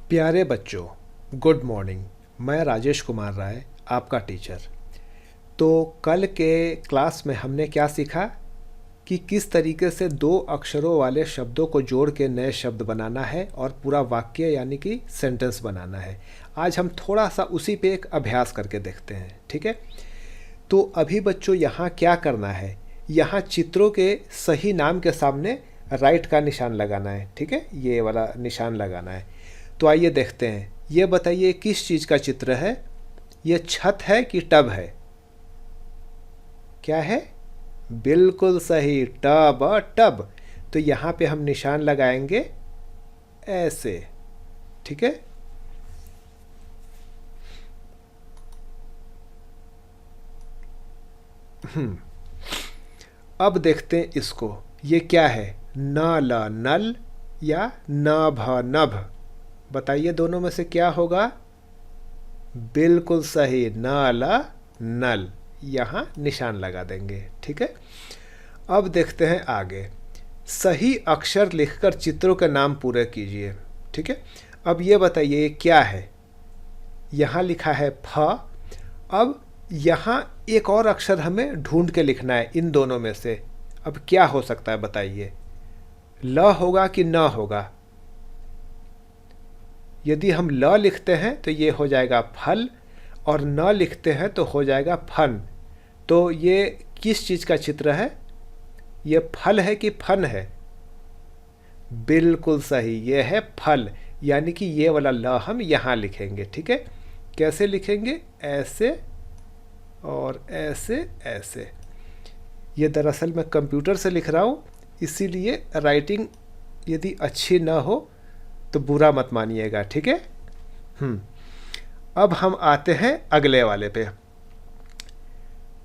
प्यारे बच्चों, good morning. मैं राजेश कुमार राय, आपका टीचर। तो कल के क्लास में हमने क्या सीखा कि किस तरीके से दो अक्षरों वाले शब्दों को जोड़ के नए शब्द बनाना है और पूरा वाक्य यानी कि सेंटेंस बनाना है। आज हम थोड़ा सा उसी पे एक अभ्यास करके देखते हैं, ठीक है। तो अभी बच्चों यहाँ क्या करना है, यहाँ चित्रों के सही नाम के सामने राइट का निशान लगाना है, ठीक है, ये वाला निशान लगाना है। तो आइए देखते हैं, ये बताइए किस चीज़ का चित्र है। ये छत है कि टब है? क्या है? बिल्कुल सही, टब। टब। तो यहाँ पे हम निशान लगाएंगे ऐसे, ठीक है। अब देखते हैं इसको, ये क्या है, न ल नल या न भ नभ? बताइए दोनों में से क्या होगा। बिल्कुल सही, न ल नल। यहाँ निशान लगा देंगे, ठीक है। अब देखते हैं आगे, सही अक्षर लिखकर चित्रों के नाम पूरे कीजिए, ठीक है। अब ये बताइए ये क्या है। यहाँ लिखा है फ। अब यहाँ एक और अक्षर हमें ढूंढ के लिखना है इन दोनों में से। अब क्या हो सकता है बताइए, ल होगा कि न होगा? यदि हम ल लिखते हैं तो ये हो जाएगा फल, और न लिखते हैं तो हो जाएगा फन। तो ये किस चीज़ का चित्र है? ये फल है कि फन है? बिल्कुल सही, ये है फल। यानी कि ये वाला ल हम यहाँ लिखेंगे, ठीक है। कैसे लिखेंगे? ऐसे और ऐसे, ऐसे। ये दरअसल मैं कंप्यूटर से लिख रहा हूँ, इसीलिए राइटिंग यदि अच्छी ना हो तो बुरा मत मानिएगा, ठीक है। अब हम आते हैं अगले वाले पे।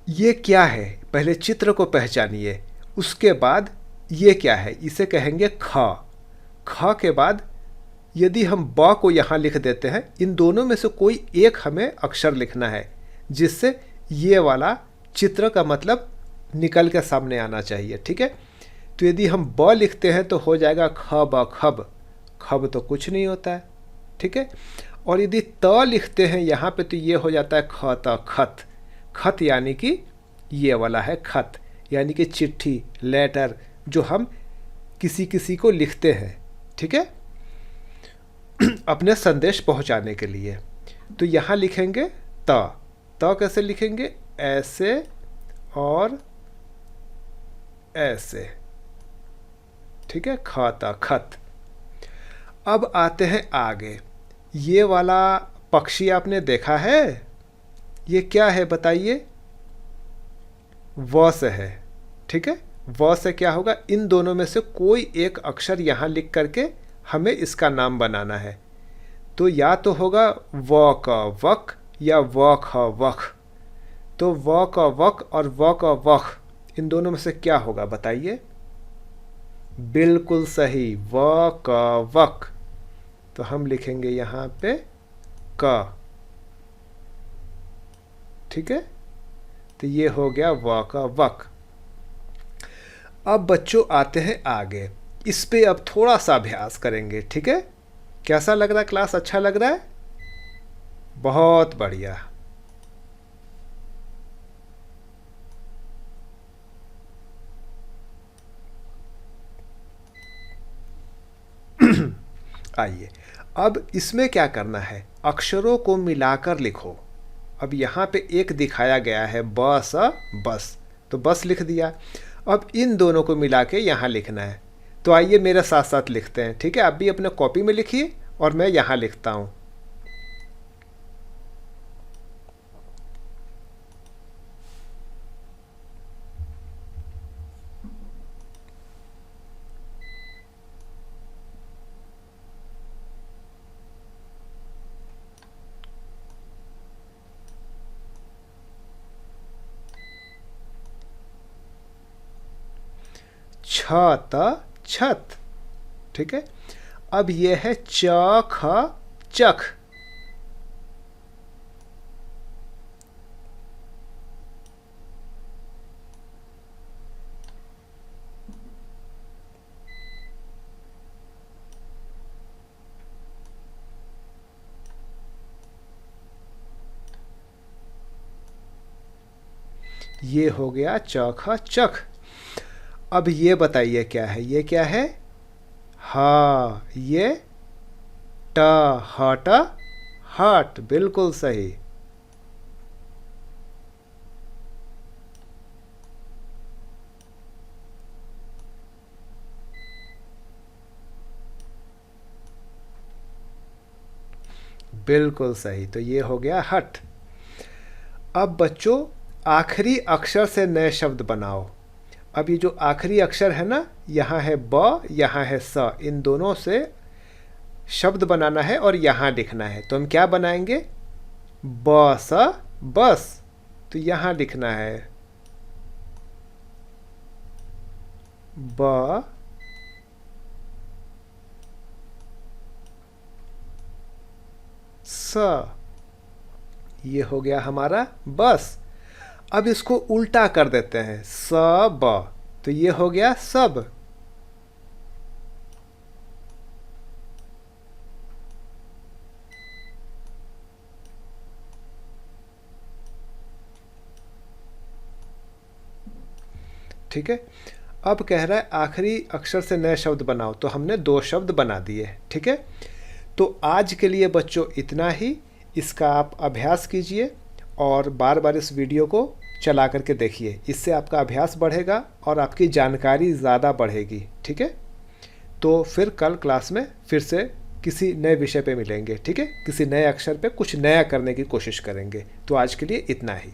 ये क्या है, पहले चित्र को पहचानिए, उसके बाद ये क्या है, इसे कहेंगे ख। ख के बाद यदि हम ब को यहाँ लिख देते हैं, इन दोनों में से कोई एक हमें अक्षर लिखना है जिससे ये वाला चित्र का मतलब निकल के सामने आना चाहिए, ठीक है। तो यदि हम ब लिखते हैं तो हो जाएगा ख ब खब। खब तो कुछ नहीं होता है, ठीक है। और यदि त लिखते हैं यहाँ पे तो ये हो जाता है ख त खत। खत यानी कि ये वाला है खत, यानी कि चिट्ठी, लेटर, जो हम किसी किसी को लिखते हैं, ठीक है, अपने संदेश पहुंचाने के लिए। तो यहाँ लिखेंगे त। त कैसे लिखेंगे? ऐसे और ऐसे, ठीक है, खाता खत। अब आते हैं आगे, ये वाला पक्षी आपने देखा है, ये क्या है बताइए? व से है, ठीक है। व से क्या होगा, इन दोनों में से कोई एक अक्षर यहाँ लिख करके हमें इसका नाम बनाना है। तो या तो होगा व का वक या व ख वख। तो व का वक और व का वख, इन दोनों में से क्या होगा बताइए? बिल्कुल सही, व का वक। तो हम लिखेंगे यहाँ पे क, ठीक है। तो ये हो गया व का वक। अब बच्चों आते हैं आगे, इस पे अब थोड़ा सा अभ्यास करेंगे, ठीक है। कैसा लग रहा है क्लास? अच्छा लग रहा है? बहुत बढ़िया। आइए, अब इसमें क्या करना है, अक्षरों को मिलाकर लिखो। अब यहाँ पे एक दिखाया गया है बस, बस, तो बस लिख दिया। अब इन दोनों को मिला के यहाँ लिखना है। तो आइए मेरे साथ साथ लिखते हैं, ठीक है। आप भी अपने कॉपी में लिखिए और मैं यहाँ लिखता हूँ। छत, छत, ठीक है। अब ये है च ख चख। ये हो गया च ख चख। अब ये बताइए क्या है, ये क्या है? हा, ये ट, हट, हट, बिल्कुल सही। बिल्कुल सही, तो ये हो गया हट। अब बच्चों आखिरी अक्षर से नए शब्द बनाओ। अब ये जो आखिरी अक्षर है ना, यहाँ है ब, यहाँ है स, इन दोनों से शब्द बनाना है और यहाँ लिखना है। तो हम क्या बनाएंगे? ब स बस। तो यहाँ लिखना है ब स। ये हो गया हमारा बस। अब इसको उल्टा कर देते हैं, स ब, तो ये हो गया सब। ठीक है। अब कह रहा है आखिरी अक्षर से नए शब्द बनाओ, तो हमने 2 शब्द बना दिए। ठीक है, तो आज के लिए बच्चों इतना ही। इसका आप अभ्यास कीजिए और बार बार इस वीडियो को चला करके देखिए। इससे आपका अभ्यास बढ़ेगा और आपकी जानकारी ज़्यादा बढ़ेगी। ठीक है, तो फिर कल क्लास में फिर से किसी नए विषय पे मिलेंगे। ठीक है, किसी नए अक्षर पे कुछ नया करने की कोशिश करेंगे। तो आज के लिए इतना ही।